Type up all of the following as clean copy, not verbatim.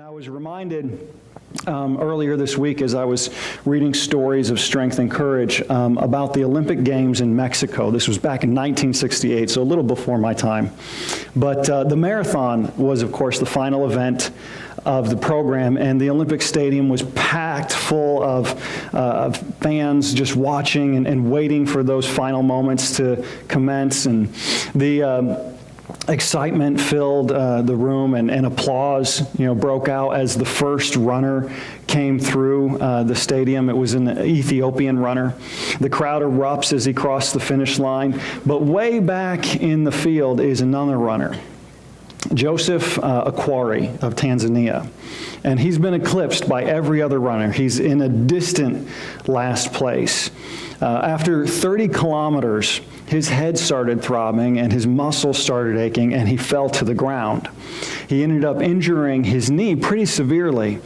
I was reminded earlier this week as I was reading stories of strength and courage about the Olympic Games in Mexico. This was back in 1968, so a little before my time. But the marathon was, of course, the final event of the program, and the Olympic Stadium was packed full of fans just watching and waiting for those final moments to commence. And the excitement filled the room, and applause, broke out as the first runner came through the stadium. It was an Ethiopian runner. The crowd erupts as he crossed the finish line, but way back in the field is another runner, Joseph Akwari of Tanzania, and he's been eclipsed by every other runner. He's in a distant last place. After 30 kilometers, his head started throbbing and his muscles started aching, and he fell to the ground. He ended up injuring his knee pretty severely,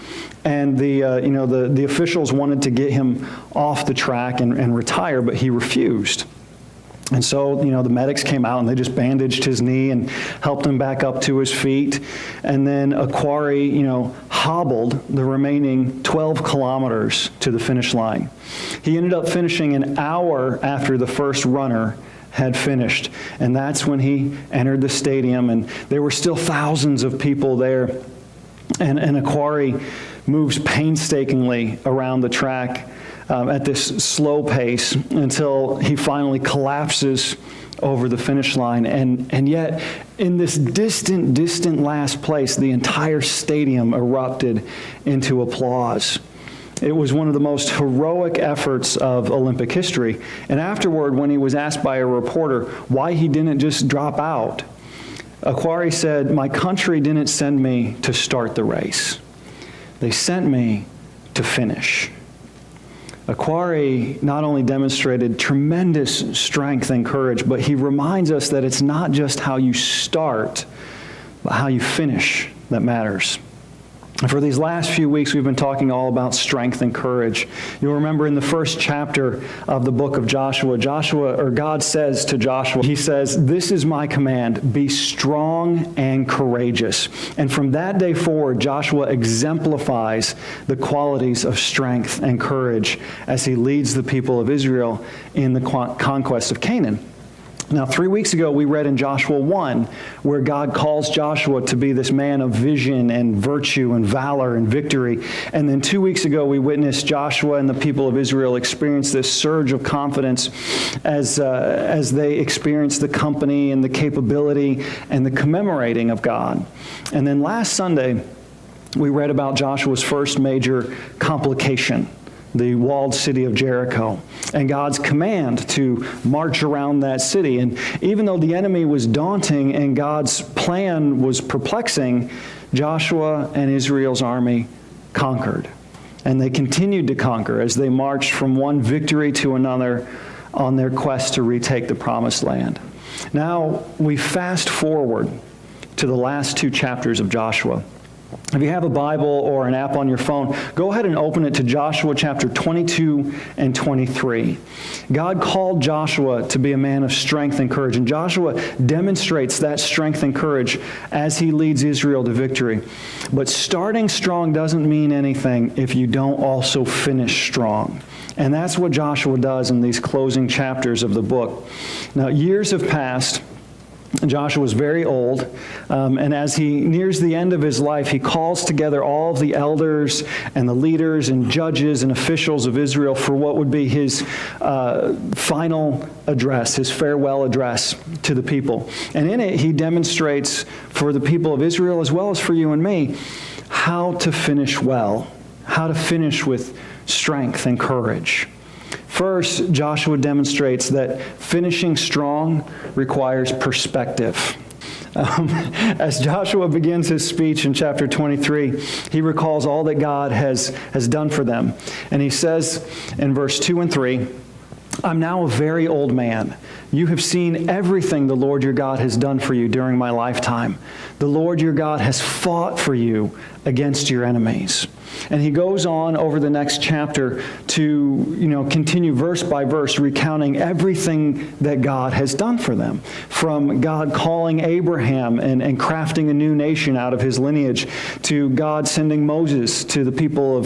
and the officials wanted to get him off the track and retire, but he refused. And so, the medics came out and they just bandaged his knee and helped him back up to his feet. And then Akwari, hobbled the remaining 12 kilometers to the finish line. He ended up finishing an hour after the first runner had finished. And that's when he entered the stadium, and there were still thousands of people there. And Akwari moves painstakingly around the track at this slow pace until he finally collapses over the finish line. And yet, in this distant last place, the entire stadium erupted into applause. It was one of the most heroic efforts of Olympic history. And afterward, when he was asked by a reporter why he didn't just drop out, Akwari said, "My country didn't send me to start the race. They sent me to finish." Akwari not only demonstrated tremendous strength and courage, but he reminds us that it's not just how you start, but how you finish that matters. For these last few weeks, we've been talking all about strength and courage. You'll remember in the first chapter of the book of Joshua, God says to Joshua, he says, "This is my command, be strong and courageous." And from that day forward, Joshua exemplifies the qualities of strength and courage as he leads the people of Israel in the conquest of Canaan. Now, 3 weeks ago, we read in Joshua 1, where God calls Joshua to be this man of vision and virtue and valor and victory. And then 2 weeks ago, we witnessed Joshua and the people of Israel experience this surge of confidence as they experienced the company and the capability and the commemorating of God. And then last Sunday, we read about Joshua's first major complication, the walled city of Jericho, and God's command to march around that city. And even though the enemy was daunting and God's plan was perplexing, Joshua and Israel's army conquered. And they continued to conquer as they marched from one victory to another on their quest to retake the promised land. Now, we fast forward to the last two chapters of Joshua. If you have a Bible or an app on your phone, go ahead and open it to Joshua chapter 22 and 23. God called Joshua to be a man of strength and courage, and Joshua demonstrates that strength and courage as he leads Israel to victory. But starting strong doesn't mean anything if you don't also finish strong. And that's what Joshua does in these closing chapters of the book. Now, years have passed. Joshua was very old, and as he nears the end of his life, he calls together all of the elders and the leaders and judges and officials of Israel for what would be his final address, his farewell address to the people. And in it, he demonstrates for the people of Israel, as well as for you and me, how to finish well, how to finish with strength and courage. First, Joshua demonstrates that finishing strong requires perspective. As Joshua begins his speech in chapter 23, he recalls all that God has done for them. And he says in verse 2 and 3, I'm now a very old man. You have seen everything the Lord your God has done for you during my lifetime. The Lord your God has fought for you against your enemies. And he goes on over the next chapter to, continue verse by verse recounting everything that God has done for them. From God calling Abraham and crafting a new nation out of his lineage, to God sending Moses to the people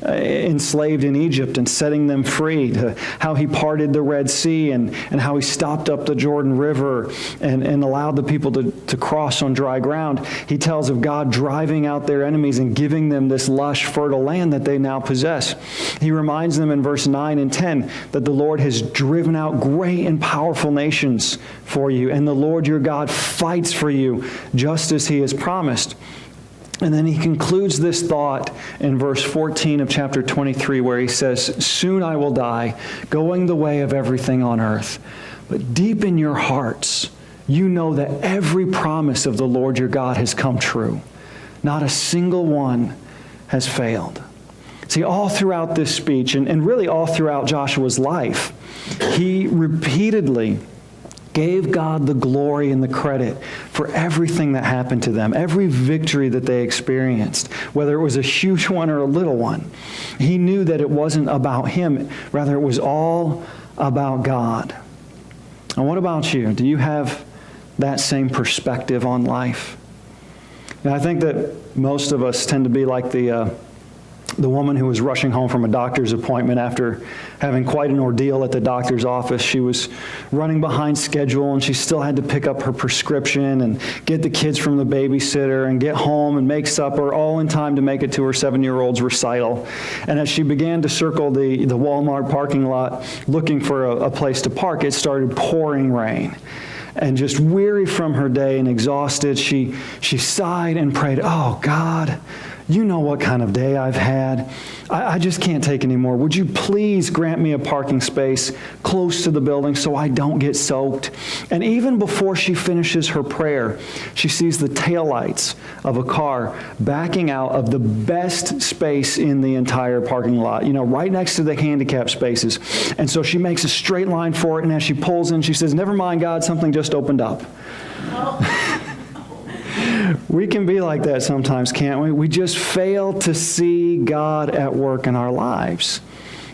enslaved in Egypt and setting them free, to how he parted the Red Sea and how he stopped up the Jordan River and allowed the people to cross on dry ground. He tells of God driving out their enemies and giving them this lush, fertile land that they now possess. He reminds them in verse 9 and 10 that the Lord has driven out great and powerful nations for you, and the Lord your God fights for you just as he has promised. And then he concludes this thought in verse 14 of chapter 23, where he says, "Soon I will die, going the way of everything on earth. But deep in your hearts, you know that every promise of the Lord your God has come true. Not a single one has failed." See, all throughout this speech, and really all throughout Joshua's life, he repeatedly gave God the glory and the credit for everything that happened to them, every victory that they experienced, whether it was a huge one or a little one. He knew that it wasn't about him, rather it was all about God. And what about you? Do you have that same perspective on life? And I think that most of us tend to be like the woman who was rushing home from a doctor's appointment after having quite an ordeal at the doctor's office. She was running behind schedule, and she still had to pick up her prescription and get the kids from the babysitter and get home and make supper, all in time to make it to her 7-year-old's recital. And as she began to circle the Walmart parking lot looking for a place to park, it started pouring rain. And just weary from her day and exhausted, she sighed and prayed, "Oh, God, you know what kind of day I've had. I just can't take any more. Would you please grant me a parking space close to the building so I don't get soaked?" And even before she finishes her prayer, she sees the taillights of a car backing out of the best space in the entire parking lot, right next to the handicap spaces. And so she makes a straight line for it, and as she pulls in, she says, "Never mind, God, something just opened up." We can be like that sometimes, can't we? We just fail to see God at work in our lives.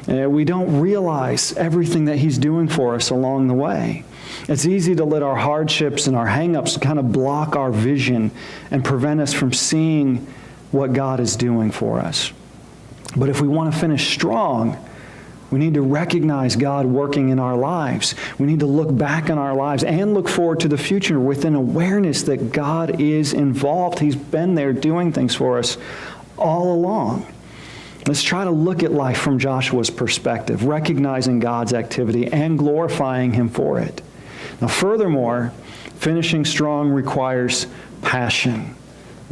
We don't realize everything that he's doing for us along the way. It's easy to let our hardships and our hang-ups kind of block our vision and prevent us from seeing what God is doing for us. But if we want to finish strong, we need to recognize God working in our lives. We need to look back on our lives and look forward to the future with an awareness that God is involved. He's been there doing things for us all along. Let's try to look at life from Joshua's perspective, recognizing God's activity and glorifying him for it. Now, furthermore, finishing strong requires passion.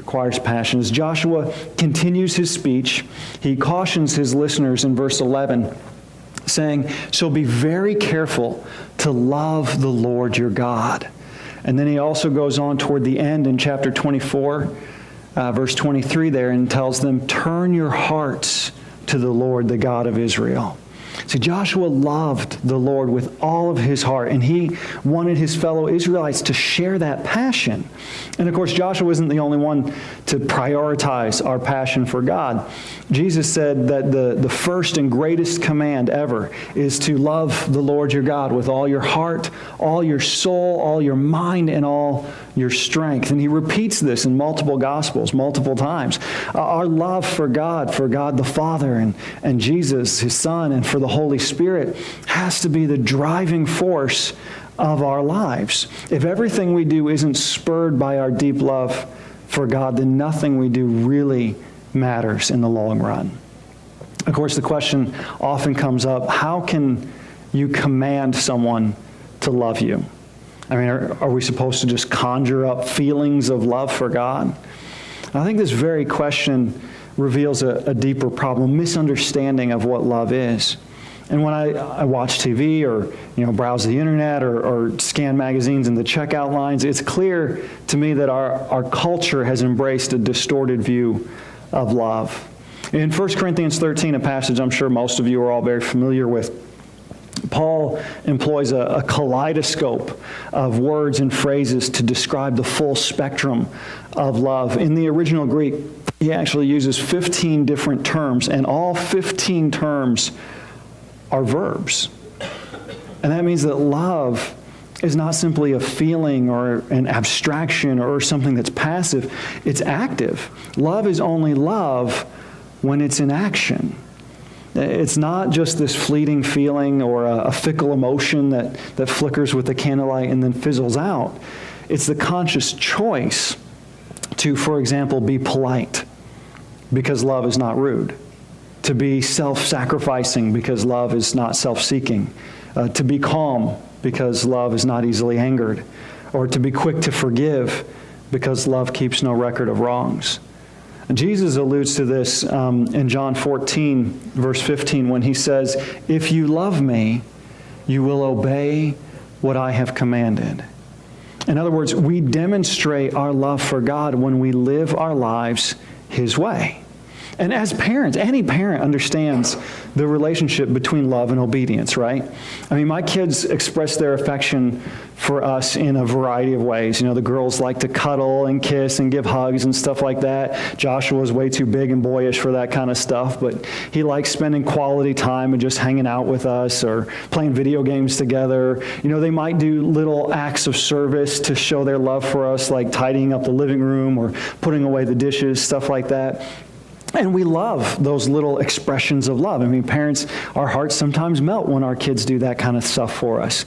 As Joshua continues his speech, he cautions his listeners in verse 11, saying, "So be very careful to love the Lord your God." And then he also goes on toward the end in chapter 24, verse 23 there, and tells them, "Turn your hearts to the Lord, the God of Israel." See, Joshua loved the Lord with all of his heart, and he wanted his fellow Israelites to share that passion. And of course, Joshua isn't the only one to prioritize our passion for God. Jesus said that the first and greatest command ever is to love the Lord your God with all your heart, all your soul, all your mind, and all your strength. And he repeats this in multiple Gospels, multiple times. Our love for God the Father and Jesus, his Son, and for the Holy Spirit has to be the driving force of our lives. If everything we do isn't spurred by our deep love for God, then nothing we do really matters in the long run. Of course, the question often comes up, how can you command someone to love you? I mean, are we supposed to just conjure up feelings of love for God? I think this very question reveals a deeper problem, misunderstanding of what love is. And when I watch TV or browse the internet or scan magazines in the checkout lines, it's clear to me that our culture has embraced a distorted view of love. In 1 Corinthians 13, a passage I'm sure most of you are all very familiar with, Paul employs a kaleidoscope of words and phrases to describe the full spectrum of love. In the original Greek, he actually uses 15 different terms, and all 15 terms are verbs. And that means that love is not simply a feeling or an abstraction or something that's passive. It's active. Love is only love when it's in action. It's not just this fleeting feeling or a fickle emotion that flickers with the candlelight and then fizzles out. It's the conscious choice to, for example, be polite because love is not rude, to be self-sacrificing because love is not self-seeking, to be calm because love is not easily angered, or to be quick to forgive because love keeps no record of wrongs. Jesus alludes to this in John 14, verse 15, when he says, "If you love me, you will obey what I have commanded." In other words, we demonstrate our love for God when we live our lives His way. And as parents, any parent understands the relationship between love and obedience, right? I mean, my kids express their affection for us in a variety of ways. You know, the girls like to cuddle and kiss and give hugs and stuff like that. Joshua's way too big and boyish for that kind of stuff, but he likes spending quality time and just hanging out with us or playing video games together. You know, they might do little acts of service to show their love for us, like tidying up the living room or putting away the dishes, stuff like that. And we love those little expressions of love. I mean, parents, our hearts sometimes melt when our kids do that kind of stuff for us.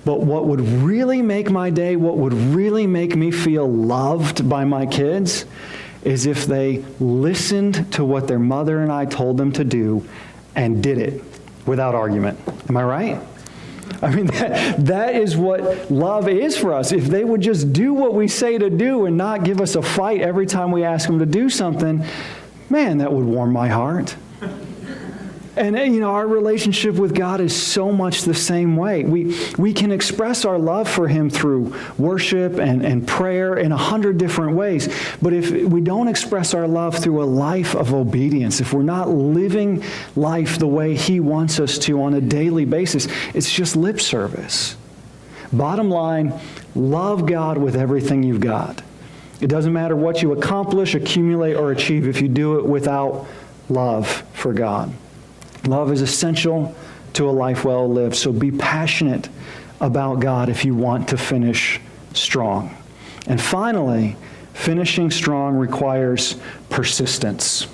But what would really make my day, what would really make me feel loved by my kids, is if they listened to what their mother and I told them to do and did it without argument. Am I right? I mean, that is what love is for us. If they would just do what we say to do and not give us a fight every time we ask them to do something, man, that would warm my heart. And, you know, our relationship with God is so much the same way. We can express our love for Him through worship and prayer in 100 different ways. But if we don't express our love through a life of obedience, if we're not living life the way He wants us to on a daily basis, it's just lip service. Bottom line, love God with everything you've got. It doesn't matter what you accomplish, accumulate, or achieve if you do it without love for God. Love is essential to a life well lived, so be passionate about God if you want to finish strong. And finally, finishing strong requires persistence.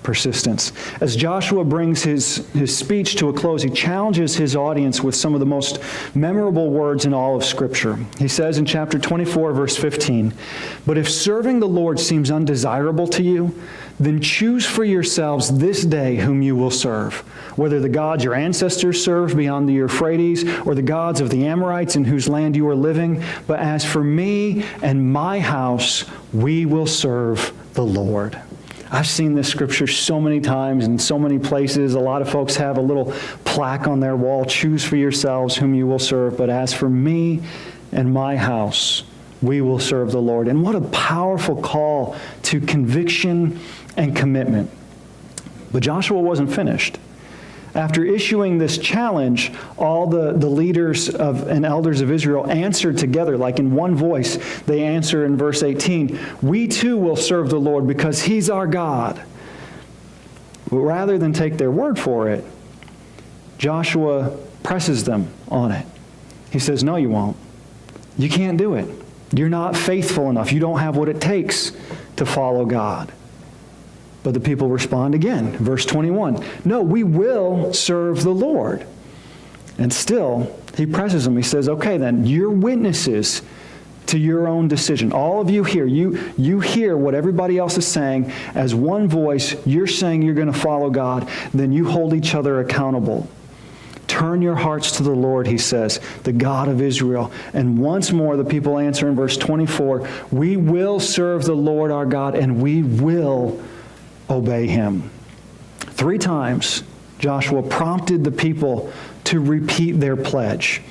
Persistence. As Joshua brings his speech to a close, he challenges his audience with some of the most memorable words in all of Scripture. He says in chapter 24, verse 15, "But if serving the Lord seems undesirable to you, then choose for yourselves this day whom you will serve, whether the gods your ancestors served beyond the Euphrates or the gods of the Amorites in whose land you are living. But as for me and my house, we will serve the Lord." I've seen this scripture so many times in so many places. A lot of folks have a little plaque on their wall, "Choose for yourselves whom you will serve, but as for me and my house, we will serve the Lord." And what a powerful call to conviction and commitment. But Joshua wasn't finished. After issuing this challenge, all the leaders and elders of Israel answered together, like in one voice. They answer in verse 18, "We too will serve the Lord because He's our God." But rather than take their word for it, Joshua presses them on it. He says, "No, you won't. You can't do it. You're not faithful enough. You don't have what it takes to follow God." But the people respond again. Verse 21, "No, we will serve the Lord." And still, he presses them. He says, "Okay then, you're witnesses to your own decision. All of you here, you hear what everybody else is saying. As one voice, you're saying you're going to follow God. Then you hold each other accountable. Turn your hearts to the Lord," he says, "the God of Israel." And once more, the people answer in verse 24, "We will serve the Lord our God, and we will obey Him." 3 times, Joshua prompted the people to repeat their pledge.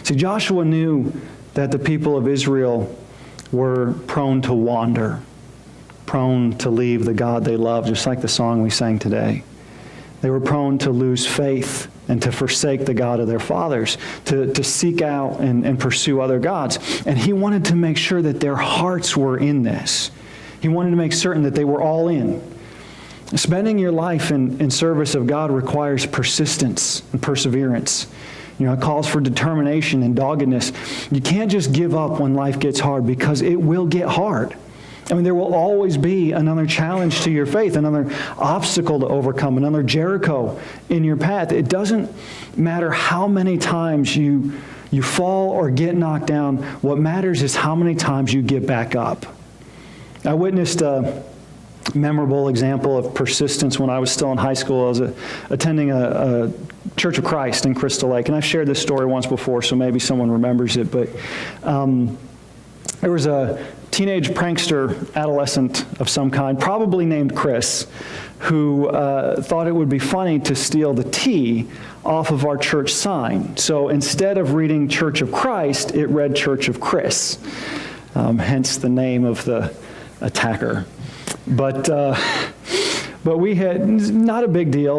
See, Joshua knew that the people of Israel were prone to wander, prone to leave the God they love, just like the song we sang today. They were prone to lose faith and to forsake the God of their fathers, to seek out and pursue other gods. And he wanted to make sure that their hearts were in this. He wanted to make certain that they were all in. Spending your life in service of God requires persistence and perseverance. It calls for determination and doggedness. You can't just give up when life gets hard, because it will get hard. There will always be another challenge to your faith, another obstacle to overcome, another Jericho in your path. It doesn't matter how many times you fall or get knocked down. What matters is how many times you get back up. I witnessed a memorable example of persistence when I was still in high school. I was attending a Church of Christ in Crystal Lake, and I've shared this story once before, so maybe someone remembers it, but there was a teenage prankster adolescent of some kind, probably named Chris, who thought it would be funny to steal the T off of our church sign. So instead of reading Church of Christ, it read Church of Chris, hence the name of the attacker. But we had, not a big deal.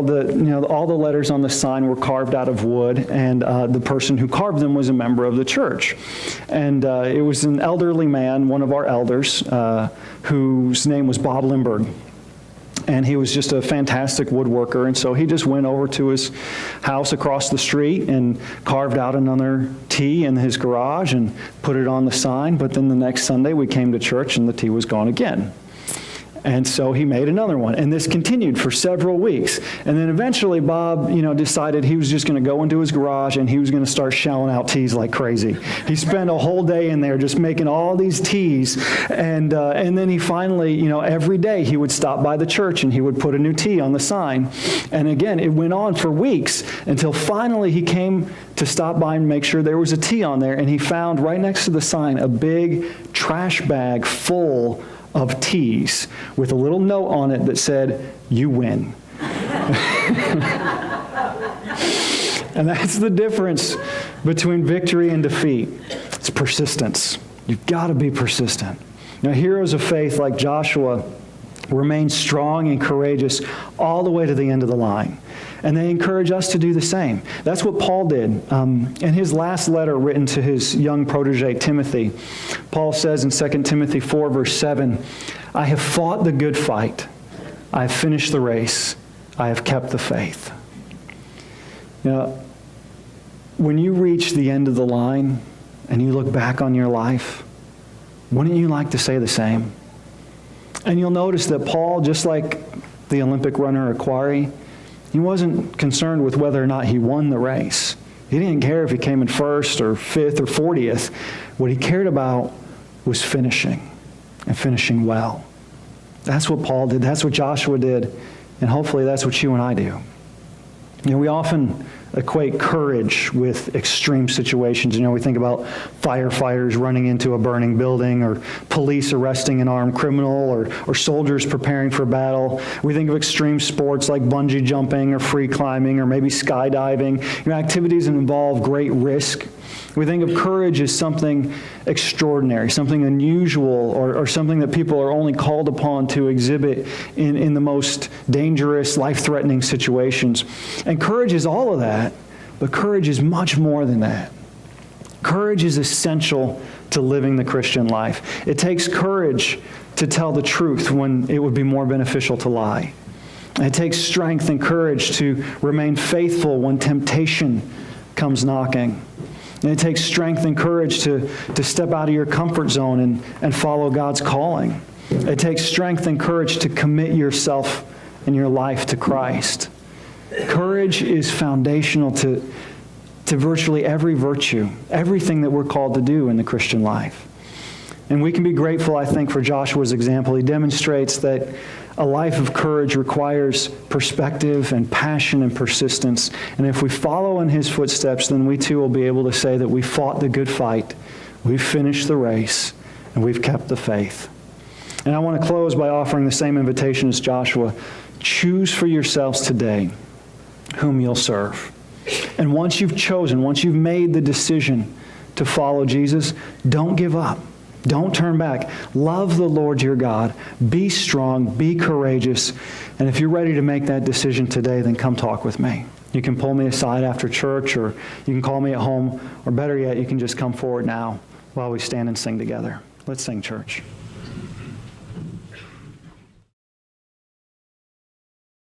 All the letters on the sign were carved out of wood, and the person who carved them was a member of the church. And it was an elderly man, one of our elders, whose name was Bob Lindbergh. And he was just a fantastic woodworker, and so he just went over to his house across the street and carved out another T in his garage and put it on the sign. But then the next Sunday we came to church and the T was gone again. And so he made another one, and this continued for several weeks. And then eventually Bob, decided he was just going to go into his garage and he was going to start shelling out T's like crazy. He spent a whole day in there just making all these T's, and then he finally, every day he would stop by the church and he would put a new T on the sign. And again, it went on for weeks until finally he came to stop by and make sure there was a T on there, and he found right next to the sign a big trash bag full of T's with a little note on it that said, "You win." And that's the difference between victory and defeat. It's persistence. You've got to be persistent. Heroes of faith like Joshua remain strong and courageous all the way to the end of the line. And they encourage us to do the same. That's what Paul did. In his last letter written to his young protege, Timothy, Paul says in 2 Timothy 4, verse 7, "I have fought the good fight. I have finished the race. I have kept the faith." When you reach the end of the line and you look back on your life, wouldn't you like to say the same? And you'll notice that Paul, just like the Olympic runner Aquari, he wasn't concerned with whether or not he won the race. He didn't care if he came in first or fifth or 40th. What he cared about was finishing, and finishing well. That's what Paul did. That's what Joshua did. And hopefully that's what you and I do. We often equate courage with extreme situations. We think about firefighters running into a burning building, or police arresting an armed criminal, or soldiers preparing for battle. We think of extreme sports like bungee jumping or free climbing or maybe skydiving, activities that involve great risk. We think of courage as something extraordinary, something unusual, or something that people are only called upon to exhibit in the most dangerous, life-threatening situations. And courage is all of that, but courage is much more than that. Courage is essential to living the Christian life. It takes courage to tell the truth when it would be more beneficial to lie. It takes strength and courage to remain faithful when temptation comes knocking. And it takes strength and courage to step out of your comfort zone and follow God's calling. It takes strength and courage to commit yourself and your life to Christ. Courage is foundational to virtually every virtue, everything that we're called to do in the Christian life. And we can be grateful, I think, for Joshua's example. He demonstrates that a life of courage requires perspective and passion and persistence. And if we follow in his footsteps, then we too will be able to say that we fought the good fight, we've finished the race, and we've kept the faith. And I want to close by offering the same invitation as Joshua. Choose for yourselves today whom you'll serve. And once you've chosen, once you've made the decision to follow Jesus, don't give up. Don't turn back. Love the Lord your God. Be strong. Be courageous. And if you're ready to make that decision today, then come talk with me. You can pull me aside after church, or you can call me at home, or better yet, you can just come forward now while we stand and sing together. Let's sing, church.